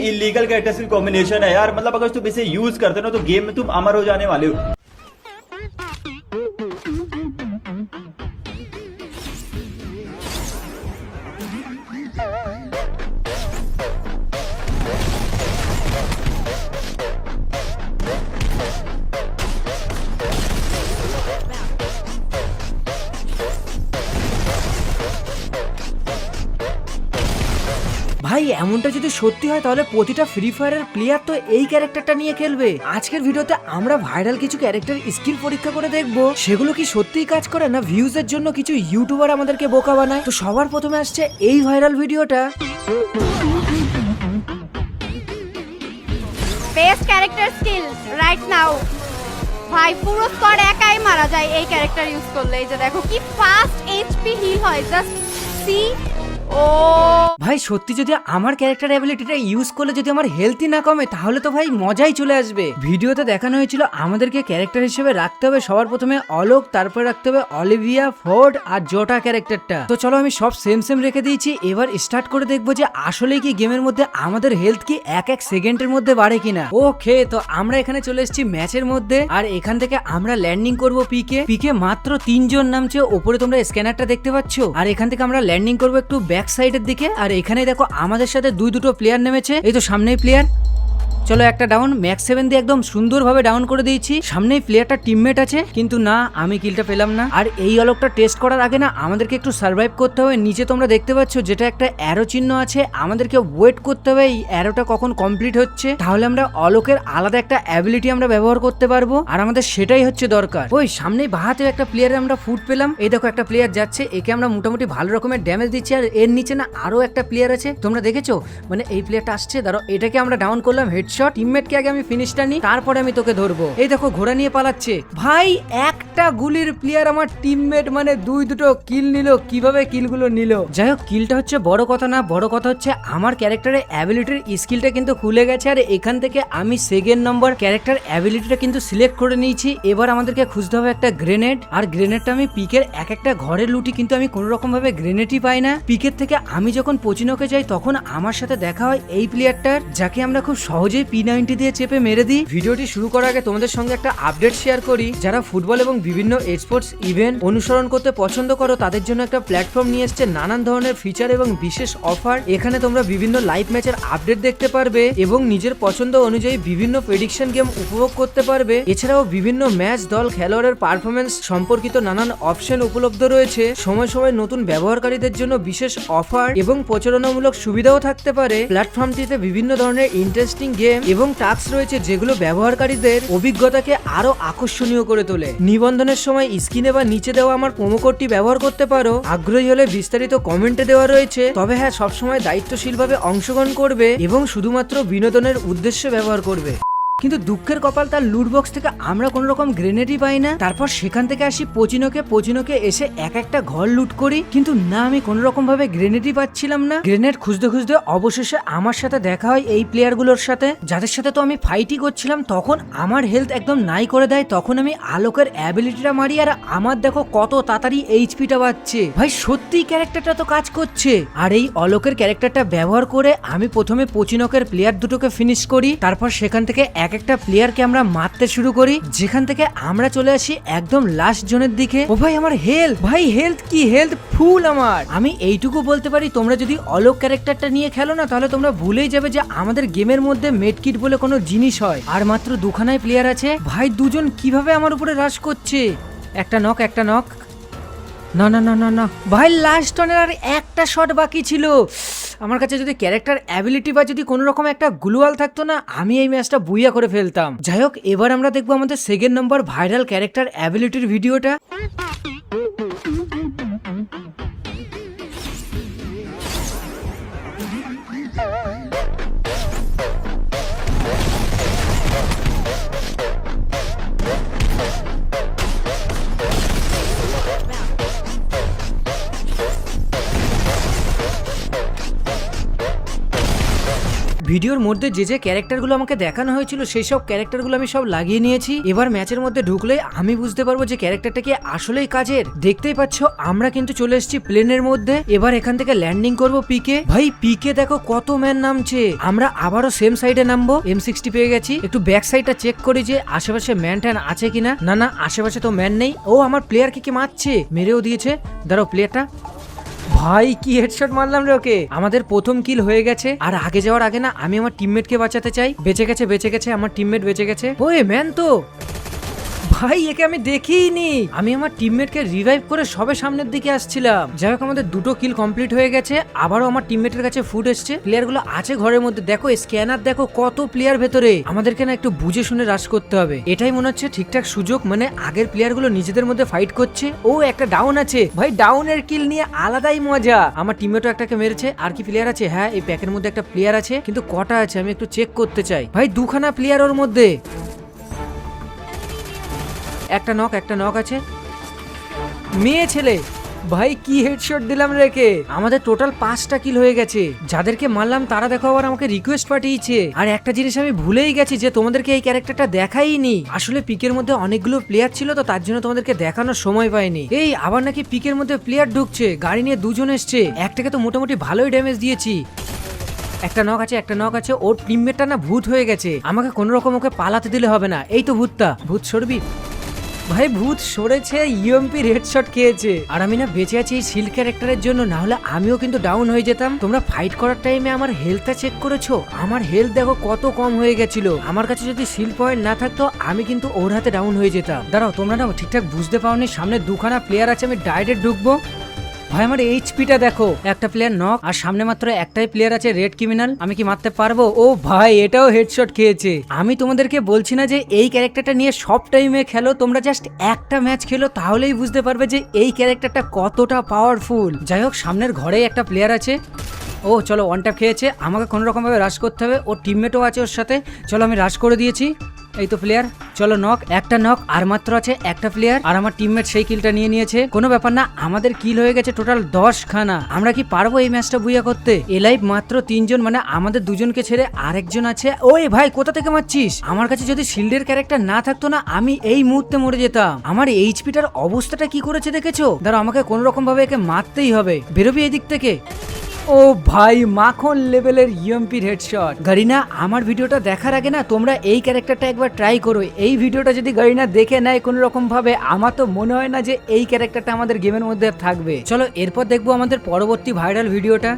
Illegal characters की combination है यार, मतलब अगर तुम इसे यूज करते हो ना तो गेम में तुम अमर हो जाने वाले हो। ভাই এমনটা যদি সত্যি হয় তাহলে প্রতিটা ফ্রি ফায়ারের প্লেয়ার তো এই ক্যারেক্টারটা নিয়ে খেলবে। আজকের ভিডিওতে আমরা ভাইরাল কিছু ক্যারেক্টার স্কিল পরীক্ষা করে দেখব সেগুলো কি সত্যিই কাজ করে না ভিউজের জন্য কিছু ইউটিউবার আমাদেরকে বোকা বানায়। তো সবার প্রথমে আসছে এই ভাইরাল ভিডিওটা। Best character skill right now. ভাই পুরো স্কোয়াড একাই মারা যায় এই ক্যারেক্টার ইউজ করলে। এই যে দেখো কি ফাস্ট এইচপি হিল হয়, জাস্ট সি। ও ভাই সত্যি যদি আমার ক্যারেক্টার অ্যাবিলিটিটা ইউজ করলে যদি আমার হেলথই না কমে তাহলে তো ভাই মজাই চলে আসবে। ভিডিওতে দেখানো হয়েছিল আমাদেরকে ক্যারেক্টার হিসেবে রাখতে হবে সবার প্রথমে অলোক, তারপরে রাখতে হবে অলিভিয়া, ফোর্ড আর জোটা ক্যারেক্টারটা। তো চলো আমি সব সেম সেম রেখে দিয়েছি, এবার স্টার্ট করে দেখবো যে আসলে কি গেমের মধ্যে আমাদের হেলথ কি এক এক সেকেন্ডের মধ্যে বাড়ে কিনা। ওকে, তো আমরা এখানে চলে এসেছি ম্যাচের মধ্যে আর এখান থেকে আমরা ল্যান্ডিং করব পিকে মাত্র 3 জন নামছে। ওপরে তোমরা স্ক্যানারটা দেখতে পাচ্ছ আর এখান থেকে আমরা ল্যান্ডিং করবো একটু ব্যাক সাইডের দিকে। আর এখানে দেখো আমাদের সাথে দুটো প্লেয়ার নেমেছে, এই তো সামনেই প্লেয়ার। চলো একটা ডাউন, ম্যাক্স 7 দিয়ে একদম সুন্দরভাবে ডাউন করে দিয়েছি। সামনেই প্লেয়ারটা টিমমেট আছে কিন্তু না আমি কিলটা পেলাম না। আর এই অলকটা টেস্ট করার আগে না আমাদেরকে একটু সার্ভাইভ করতে হবে। নিচে তোমরা দেখতে পাচ্ছ যেটা একটা অ্যারো চিহ্ন আছে, আমাদেরকে ওয়েট করতে হবে এই অ্যারোটা কখন কমপ্লিট হচ্ছে, তাহলে আমরা অলকের আলাদা একটা অ্যাবিলিটি আমরা ব্যবহার করতে পারবো। আর আমাদের সেটাই হচ্ছে দরকার। ওই সামনেই বাহাতে একটা প্লেয়ারে আমরা ফুট পেলাম। এই দেখো একটা প্লেয়ার যাচ্ছে, একে আমরা মোটামুটি ভালো রকমের ড্যামেজ দিচ্ছি। আর এর নিচে না আরো একটা প্লেয়ার আছে, তোমরা দেখেছো, মানে এই প্লেয়ারটা আসছে। ধরো এটাকে আমরা ডাউন করলাম হেডশট। টিমমেটকে আগে আমি ফিনিশটা নিই, তারপরে আমি তোকে ধরবো। এই দেখো ঘোড়া নিয়ে পালাচ্ছে। ভাই একটা গুলির প্লেয়ার আমার টিমমেট মানে দুটো কিল নিল। কিভাবে কিলগুলো নিল? যাই হোক কিলটা হচ্ছে বড় কথা না, বড় কথা হচ্ছে আমার ক্যারেক্টারের অ্যাবিলিটির স্কিলটা কিন্তু খুলে গেছে। আর এখান থেকে আমি সেকেন্ড নম্বর ক্যারেক্টার অ্যাবিলিটিটা কিন্তু সিলেক্ট করে নিয়েছি। এবার আমাদেরকে খুঁজতে হবে একটা গ্রেনেড। আর গ্রেনেডটা আমি পিকের এক একটা ঘরে লুটি, কিন্তু আমি কোনো রকম ভাবে গ্রেনেডই পাই না। পিকের থেকে আমি যখন পচিনোকে যাই তখন আমার সাথে দেখা হয় এই প্লেয়ারটার, যাকে আমরা খুব সহজেই P90 দিয়ে চেপে মেরে দিই। ভিডিওটি শুরু করার আগে তোমাদের সঙ্গে একটা আপডেট শেয়ার করি। যারা ফুটবল এবং বিভিন্ন স্পোর্টস ইভেন্ট অনুসরণ করতে পছন্দ করো তাদের জন্য একটা প্ল্যাটফর্ম নিয়ে এসেছে নানান ধরনের ফিচার এবং বিশেষ অফার। এখানে তোমরা বিভিন্ন লাইভ ম্যাচের আপডেট দেখতে পারবে এবং নিজের পছন্দ অনুযায়ী বিভিন্ন প্রেডিকশন গেম উপভোগ করতে পারবে। এছাড়াও বিভিন্ন ম্যাচ, দল, খেলোয়াড়ের পারফরমেন্স সম্পর্কিত নানান অপশন উপলব্ধ রয়েছে। সময় সময় নতুন ব্যবহারকারীদের জন্য বিশেষ অফার এবং প্রচারণামূলক সুবিধাও থাকতে পারে। প্ল্যাটফর্মটিতে বিভিন্ন ধরনের ইন্টারেস্টিং গেম এবং টাস্ক রয়েছে যেগুলো ব্যবহারকারীদের অভিজ্ঞতাকে আরো আকর্ষণীয় করে তোলে। নিবন্ধনের সময় স্ক্রিনে বা নিচে দেওয়া আমার প্রোমো কোডটি ব্যবহার করতে পারো। আগ্রহী হলে বিস্তারিত কমেন্টে দেওয়া রয়েছে। তবে হ্যাঁ, সবসময় দায়িত্বশীলভাবে অংশগ্রহণ করবে এবং শুধুমাত্র বিনোদনের উদ্দেশ্যে ব্যবহার করবে। কিন্তু দুঃখের কপাল, তার লুট বক্স থেকে আমরা কোনো রকম গ্রেনেডই পাই না। তারপর সেখান থেকে আসি পচিনোকে এসে এক একটা ঘর লুট করি, কিন্তু না আমি কোনো রকম ভাবে গ্রেনেডই পাচ্ছিলাম না। গ্রেনেড খুঁজতে খুঁজতে অবশেষে আমার সাথে দেখা হয় এই প্লেয়ারগুলোর সাথে, যাদের সাথে তো আমি ফাইটই করছিলাম। তখন আমার হেলথ একদম নাই করে দেয়। তখন আমি আলোকের অ্যাবিলিটিটা মারি আর আমার দেখো কত তাড়াতাড়ি এইচপিটা বাড়ছে। ভাই সত্যি ক্যারেক্টারটা তো কাজ করছে। আর এই অলোকের ক্যারেক্টারটা ব্যবহার করে আমি প্রথমে পচিনোকের প্লেয়ার দুটোকে ফিনিশ করি। তারপর সেখান থেকে এক একটা প্লেয়ারকে আমরা মারতে শুরু করি, যেখান থেকে আমরা চলে আসি একদম লাস্ট জোনের দিকে। ও ভাই আমার হেলথ, ভাই হেলথ কি হেলথ ফুল আমার। আমি এইটুকু বলতে পারি, তোমরা যদি অলোক ক্যারেক্টারটা নিয়ে খেলো না তাহলে তোমরা ভুলেই যাবে যে আমাদের গেমের মধ্যে মেডকিট বলে কোনো জিনিস হয়। আর মাত্র দুখানায় প্লেয়ার আছে। ভাই দুজন কিভাবে আমার উপরে রাশ করছে। একটা নক না না না না না ভাই, লাস্ট টনের আর একটা শট বাকি ছিল। আমার কাছে যদি ক্যারেক্টার অ্যাবিলিটি বা যদি কোনো রকম একটা গ্লুয়াল থাকতো না, আমি এই ম্যাচটা বুইয়া করে ফেলতাম। যাই হোক এবার আমরা দেখবো আমাদের সেকেন্ড নম্বর ভাইরাল ক্যারেক্টার অ্যাবিলিটির ভিডিওটা। ভিডিওর মধ্যে যে যে ক্যারেক্টারগুলো আমাকে দেখানো হয়েছিল সেই সব ক্যারেক্টারগুলো আমি সব লাগিয়ে নিয়েছি। এবার ম্যাচের মধ্যে ঢুকলে আমি বুঝতে পারবো যে ক্যারেক্টারটা কি আসলেই কাজের। দেখতেই পাচ্ছ আমরা কিন্তু চলে এসেছি প্লেনের মধ্যে। এবার এখান থেকে ল্যান্ডিং করব পিকে। ভাই পিকে দেখো কত ম্যান নামছে। আমরা আবারও সেম সাইডে নামবো। M60 পেয়ে গেছি। একটু ব্যাক সাইডটা চেক করি যে আশেপাশে ম্যান ট্যান আছে কিনা। না না, আশেপাশে তো ম্যান নেই। ও আমার প্লেয়ারকে কি মারছে, মেরেও দিয়েছে। দাঁড়াও, প্লেয়ারটা ভাই কি হেডশট মারলাম রে ওকে। আমাদের প্রথম কিল হয়ে গেছে। আর আগে যাওয়ার আগে না আমি আমার টিমমেটকে বাঁচাতে চাই। বেঁচে গেছে আমার টিমমেট বেঁচে গেছে। ওই ম্যান তো ভাই, একে আমি দেখিনি। আমি আমার টিমমেটকে রিভাইভ করে সবে সামনের দিকে আসছিলাম। যাই হোক আমাদের দুটো কিল কমপ্লিট হয়ে গেছে। আবারও আমার টিমমেটের কাছে ফুড এসছে। প্লেয়ার গুলো আছে ঘরের মধ্যে। দেখো স্ক্যানার, দেখো কত প্লেয়ার ভেতরে। আমাদেরকে না একটু বুঝে শুনে রাশ করতে হবে। এটাই মনে হচ্ছে ঠিকঠাক সুযোগ। মানে আগের প্লেয়ার গুলো নিজেদের মধ্যে ফাইট করছে। ও একটা ডাউন আছে ভাই, ডাউনের কিল নিয়ে আলাদাই মজা। আমার টিমমেটও একটাকে মেরেছে। আর কি প্লেয়ার আছে? হ্যাঁ, এই প্যাকের মধ্যে একটা প্লেয়ার আছে, কিন্তু কটা আছে আমি একটু চেক করতে চাই। ভাই দুখানা প্লেয়ার ওর মধ্যে। একটা নক আছে। মেয়ে ছেলে ভাই কি হেডশট দিলাম রেখে। আমাদের টোটাল 5টা কিল হয়ে গেছে। যাদেরকে মারলাম তারা দেখো আবার আমাকে রিকোয়েস্ট পাঠিয়েছে। আর একটা জিনিস আমি ভুলেই গেছি যে তোমাদেরকে এই ক্যারেক্টারটা দেখাইনি। আসলে পিকের মধ্যে অনেকগুলো প্লেয়ার ছিল তো তার জন্য তোমাদেরকে দেখানোর সময় পাইনি। এই আবার নাকি পিকের মধ্যে প্লেয়ার ঢুকছে। গাড়ি নিয়ে দুজন এসছে। একটাকে তো মোটামুটি ভালোই ড্যামেজ দিয়েছি। একটা নক আছে। ওর টিমমেটটা না ভূত হয়ে গেছে। আমাকে কোনো রকম ওকে পালাতে দিলে হবে না। এই তো ভূত সরবি। ভাই ভূত সরেছে, ইউএমপির হেডশট খেয়েছে। আর আমি না বেঁচে আছি এই শিল্ড ক্যারেক্টারের জন্য, না হলে আমিও কিন্তু ডাউন হয়ে যেতাম। তোমরা ফাইট করার টাইমে আমার হেলথটা চেক করেছো? আমার হেলথ দেখো কত কম হয়ে গেছিল। আমার কাছে যদি শিল্ড পয়েন্ট না থাকতো আমি কিন্তু ওর হাতে ডাউন হয়ে যেতাম। দাঁড়াও, তোমরা না ঠিকঠাক বুঝতে পাওনি। সামনে দুখানা প্লেয়ার আছে, আমি ডাইরেক্ট ঢুকবো। ভাই আমার এইচপিটা দেখো, একটা প্লেয়ার নক। আর সামনে মাত্র একটাই প্লেয়ার আছে, রেড ক্রিমিনাল। আমি কি মারতে পারবো? ও ভাই এটাও হেডশট খেয়েছে। আমি তোমাদেরকে বলছি না যে এই ক্যারেক্টারটা নিয়ে সব টাইমে খেলো। তোমরা জাস্ট একটা ম্যাচ খেলো, তাহলেই বুঝতে পারবে যে এই ক্যারেক্টারটা কতটা পাওয়ারফুল। যাই হোক সামনের ঘরেই একটা প্লেয়ার আছে। ও চলো, ওয়ান ট্যাপ খেয়েছে। আমাকে কোনো রকম ভাবে রাশ করতে হবে। ওর টিমমেটও আছে ওর সাথে। চলো আমি রাশ করে দিয়েছি। এই তো প্লেয়ার। চলো নক, একটা নক। আর মাত্র আছে একটা প্লেয়ার। আর আমার টিমমেট সেই কিলটা নিয়ে নিয়েছে। কোনো ব্যাপার না, আমাদের কিল হয়ে গেছে টোটাল 10 খানা। আমরা কি পারবো এই ম্যাচটা বুইয়া করতে? এলাইভ মাত্র 3 জন, মানে আমাদের দুজনকে ছেড়ে আরেকজন আছে। ওই ভাই কোথা থেকে মারছিস? আমার কাছে যদি শিল্ডের ক্যারেক্টার না থাকতো না আমি এই মুহূর্তে মরে যেতাম। আমার এইচপিটার অবস্থাটা কি করেছে দেখেছো? দাঁড়াও, আমাকে কোনো রকম ভাবে একে মারতেই হবে। বেরোবি এই দিক থেকে। ও ভাই মাখন লেভেলের ইউএমপির হেডশট। গারিনা, আমার ভিডিওটা দেখার আগে না তোমরা এই ক্যারেক্টারটা একবার ট্রাই করো। এই ভিডিওটা যদি গারিনা দেখে নেয় কোনো রকম ভাবে, আমার তো মনে হয় না যে এই ক্যারেক্টারটা আমাদের গেমের মধ্যে থাকবে। চলো এরপর দেখবো আমাদের পরবর্তী ভাইরাল ভিডিওটা।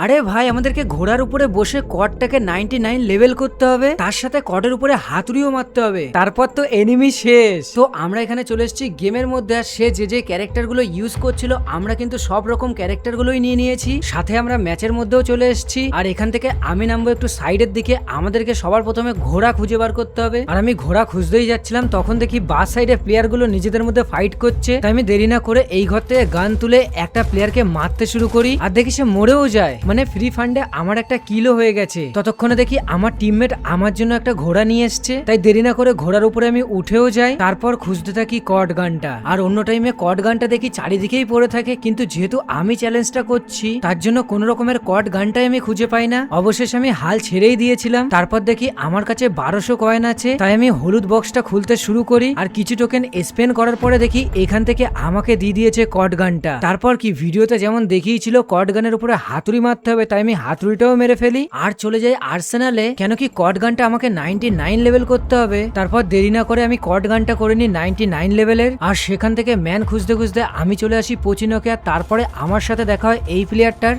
আরে ভাই আমাদেরকে ঘোড়ার উপরে বসে কডটাকে 99 লেভেল করতে হবে, তার সাথে কডের উপরে হাতুড়িও মারতে হবে, তারপর তো এনিমি শেষ। তো আমরা এখানে চলে এসেছি গেমের মধ্যে। আর সে যে যে ক্যারেক্টার গুলো ইউজ করছিল আমরা কিন্তু সব রকম ক্যারেক্টার গুলোই নিয়ে নিয়েছি, সাথে আমরা ম্যাচের মধ্যেও চলে এসেছি। আর এখান থেকে আমি নামবো একটু সাইডের দিকে। আমাদেরকে সবার প্রথমে ঘোড়া খুঁজে বার করতে হবে। আর আমি ঘোড়া খুঁজতেই যাচ্ছিলাম, তখন দেখি বাস সাইডে প্লেয়ার গুলো নিজেদের মধ্যে ফাইট করছে। তাই আমি দেরি না করে এই ঘর থেকে গান তুলে একটা প্লেয়ারকে মারতে শুরু করি। আর দেখি সে মরেও যায়, মানে ফ্রি ফান্ডে আমার একটা কিলও হয়ে গেছে। ততক্ষণে দেখি আমার টিমমেট আমার জন্য একটা ঘোড়া নিয়ে এসছে। তাই দেরি না করে ঘোড়ার উপরে আমি উঠেও যাই। তারপর খুঁজতে থাকি কট গানটা। আর অন্য টাইমে কট গানটা দেখি চারিদিকেই পড়ে থাকে, কিন্তু যেহেতু আমি চ্যালেঞ্জটা করছি তার জন্য কোন রকমের কট গানটাই আমি খুঁজে পাই না। অবশেষে আমি হাল ছেড়েই দিয়েছিলাম। তারপর দেখি আমার কাছে 1200 কয়েন আছে। তাই আমি হলুদ বক্সটা খুলতে শুরু করি। আর কিছু টোকেন স্পেন্ড করার পরে দেখি এখান থেকে আমাকে দিয়ে দিয়েছে কট গানটা। তারপর কি ভিডিওতে যেমন দেখিয়েছিল কট গানের উপরে হাতুড়ি মারতে হবে, তাই আমি হাতুড়িটাও মেরে ফেলি। আর চলে যাই আর্সেনালে, কেন কি কট গানটা আমাকে 99 লেভেল করতে হবে। তারপর দেরি না করে আমি কট গানটা করে নিই 99 লেভেলের। আর সেখান থেকে ম্যান খুঁজতে খুঁজতে আমি চলে আসি পোচিনোকে। আর তারপরে আমার সাথে দেখা হয় এই প্লেয়ারটার।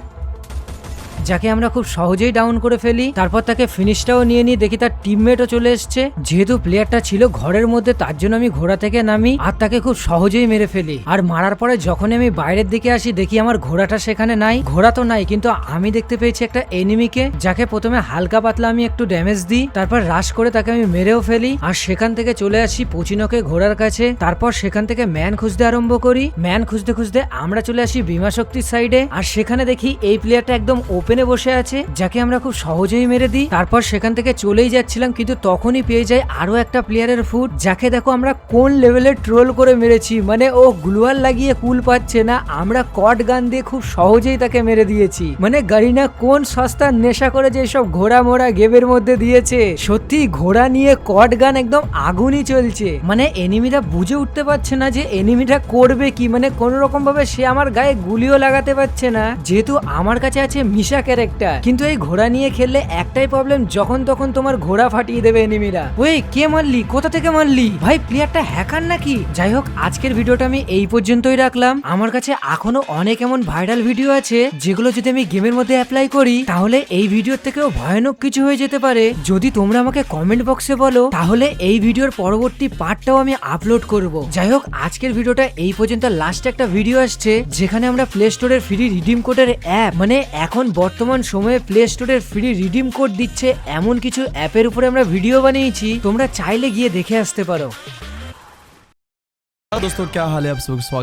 যাকে আমরা খুব সহজেই ডাউন করে ফেলি। তারপর তাকে ফিনিশটাও নিয়ে নিই, দেখি তার টিমমেটও চলে এসছে। যেহেতু প্লেয়ারটা ছিল ঘরের মধ্যে তার জন্য আমি ঘোড়া থেকে নামি আর তাকে খুব সহজেই মেরে ফেলি। আর মারার পরে যখন আমি বাইরের দিকে আসি দেখি আমার ঘোড়াটা সেখানে নাই। ঘোড়া তো নাই, কিন্তু আমি দেখতে পেয়েছি একটা এনিমিকে, যাকে প্রথমে হালকা পাতলা আমি একটু ড্যামেজ দিই, তারপর রাশ করে তাকে আমি মেরেও ফেলি। আর সেখান থেকে চলে আসি পচিনোকে ঘোড়ার কাছে। তারপর সেখান থেকে ম্যান খুঁজতে আরম্ভ করি। ম্যান খুঁজতে খুঁজতে আমরা চলে আসি বিমা শক্তির সাইডে। আর সেখানে দেখি এই প্লেয়ারটা একদম ওপেনে বসে আছে, যাকে আমরা খুব সহজেই মেরে দিই। তারপর সেখান থেকে চলেই যাচ্ছিলাম, কিন্তু তখনই পেয়ে যাই আরো একটা প্লেয়ারের ফুট, যাকে দেখো আমরা কোন লেভেলের ট্রোল করে মেরেছি। মানে ও গ্লুয়াল লাগিয়ে কুল পাচ্ছে না, আমরা কট গান দিয়ে খুব সহজেই তাকে মেরে দিয়েছি। মানে গারিনা কোন সস্তার নেশা করে যে সব ঘোড়া মোড়া গেমের মধ্যে দিয়েছে। সত্যি ঘোড়া নিয়ে কট গান একদম আগুনই চলছে। মানে এনিমিরা বুঝে উঠতে পারছে না যে এনিমিটা করবে কি, মানে কোন রকম ভাবে সে আমার গায়ে গুলিও লাগাতে পারছে না, যেহেতু আমার কাছে আছে মিশা ক্যারেক্টার। কিন্তু এই ঘোড়া নিয়ে খেললে একটাই প্রবলেম, যখন তখন তোমার ঘোড়া ফাটিয়ে দেবে এনিমিরা। ওই কে মারলি, কোথা থেকে মারলি ভাই, প্লেয়ারটা হ্যাকার নাকি? যাই হোক, আজকের ভিডিওটা আমি এই পর্যন্তই রাখলাম। আমার কাছে এখনো অনেক এমন ভাইরাল ভিডিও আছে যেগুলো যদি আমি গেমের মধ্যে অ্যাপ্লাই করি তাহলে এই ভিডিওর থেকেও ভয়ানক কিছু হয়ে যেতে পারে। যদি তোমরা আমাকে কমেন্ট বক্সে বলো তাহলে এই ভিডিওর পরবর্তী পার্টটাও আমি আপলোড করব। যাই হোক, আজকের ভিডিওটা এই পর্যন্ত। লাস্টে একটা ভিডিও আসছে যেখানে আমরা প্লে স্টোরের ফ্রি রিডিম কোডের অ্যাপ, মানে এখন বর্তমান সময়ে প্লে স্টোরের ফ্রি রিডিম কোড দিচ্ছে এমন কিছু অ্যাপের উপরে আমরা ভিডিও বানিয়েছি, তোমরা চাইলে গিয়ে দেখে আসতে পারো। दोस्तों क्या हाल है, आप सब